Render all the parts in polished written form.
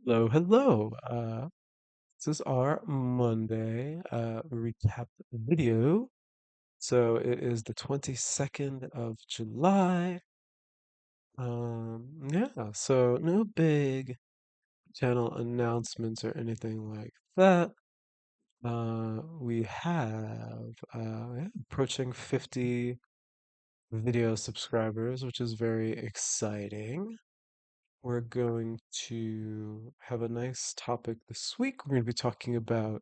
Hello, hello. This is our Monday recap video. So it is the 22nd of July. Yeah, so no big channel announcements or anything like that. We have yeah, approaching 50 video subscribers, which is very exciting. We're going to have a nice topic this week. We're going to be talking about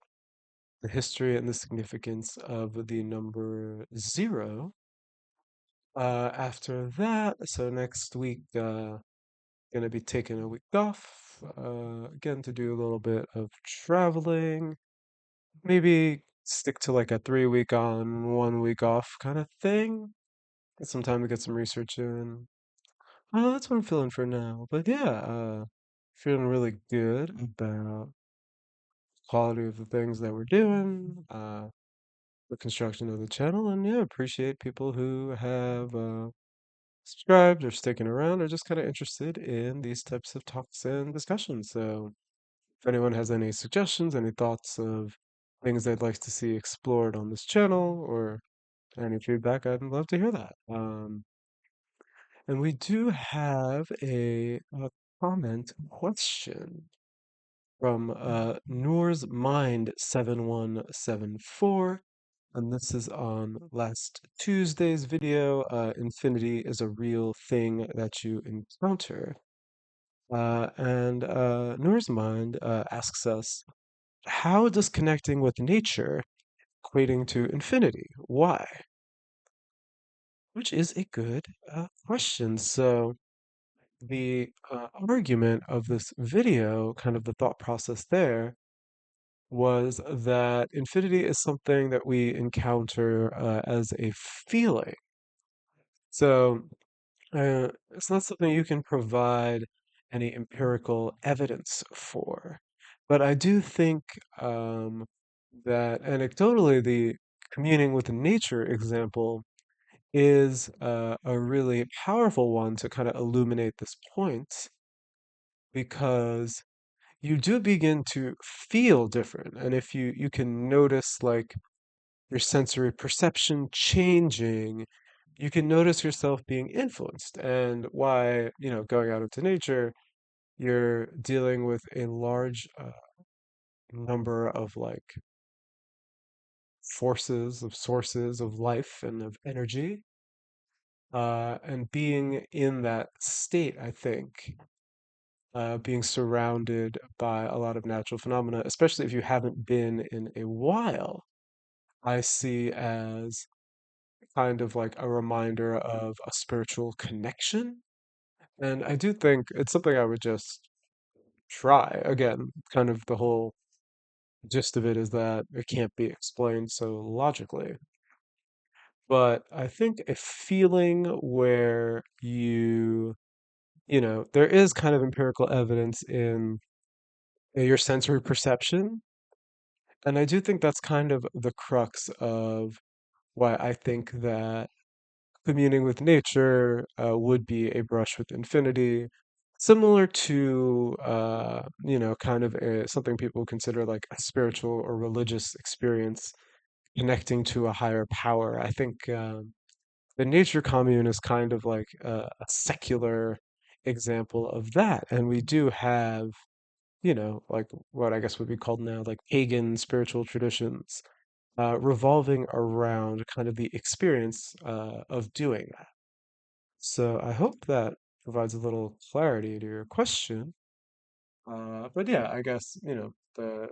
the history and the significance of the number zero. After that, so next week, gonna be taking a week off, again to do a little bit of traveling. Maybe stick to like a 3 week on, 1 week off kind of thing. Get some time to get some research in. That's what I'm feeling for now. But yeah, feeling really good about quality of the things that we're doing. The construction of the channel, and yeah, appreciate people who have subscribed or sticking around or just kind of interested in these types of talks and discussions. So if anyone has any suggestions, any thoughts of things they'd like to see explored on this channel or any feedback, I'd love to hear that. And we do have a comment question from Noor's Mind 7174. And this is on last Tuesday's video. Infinity is a real thing that you encounter. And Noor's Mind asks us, how does connecting with nature equating to infinity? Why? Which is a good question. So the argument of this video, kind of the thought process there, was that infinity is something that we encounter as a feeling. So it's not something you can provide any empirical evidence for. But I do think that anecdotally, the communing with nature example is a really powerful one to kind of illuminate this point because you do begin to feel different. And if you can notice like your sensory perception changing, you can notice yourself being influenced. And why, going out into nature, you're dealing with a large number of like forces, of sources of life and of energy. And being in that state, I think, being surrounded by a lot of natural phenomena, especially if you haven't been in a while, I see as kind of like a reminder of a spiritual connection. And I do think it's something I would just try. Again, kind of the whole gist of it is that it can't be explained so logically. But I think a feeling where there is kind of empirical evidence in your sensory perception. And I do think that's kind of the crux of why I think that communing with nature would be a brush with infinity, similar to kind of something people consider like a spiritual or religious experience connecting to a higher power. I think the nature commune is kind of like a secular example of that, and we do have like what I guess would be called now like pagan spiritual traditions revolving around kind of the experience of doing that. So I hope that provides a little clarity to your question. But yeah, I guess, the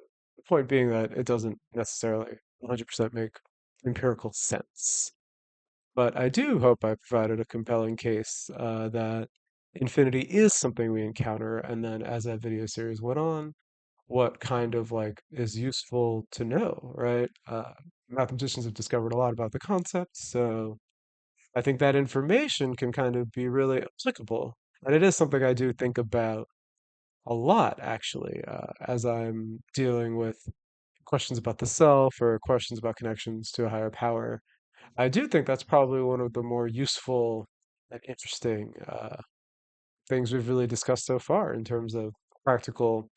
point being that it doesn't necessarily 100% make empirical sense. But I do hope I provided a compelling case that infinity is something we encounter, and then as that video series went on, what kind of like is useful to know, right? Mathematicians have discovered a lot about the concept, so I think that information can kind of be really applicable. And it is something I do think about a lot, actually, as I'm dealing with questions about the self or questions about connections to a higher power. I do think that's probably one of the more useful and interesting things we've really discussed so far in terms of practical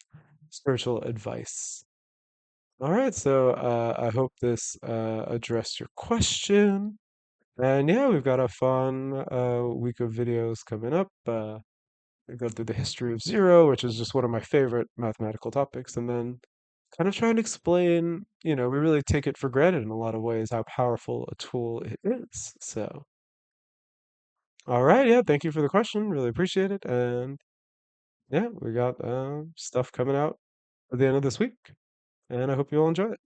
spiritual advice. All right, so I hope this addressed your question. And yeah, we've got a fun week of videos coming up. We go through the history of zero, which is just one of my favorite mathematical topics, and then kind of trying to explain, we really take it for granted in a lot of ways how powerful a tool it is. So, all right, yeah, thank you for the question. Really appreciate it. And yeah, we got stuff coming out at the end of this week, and I hope you all enjoy it.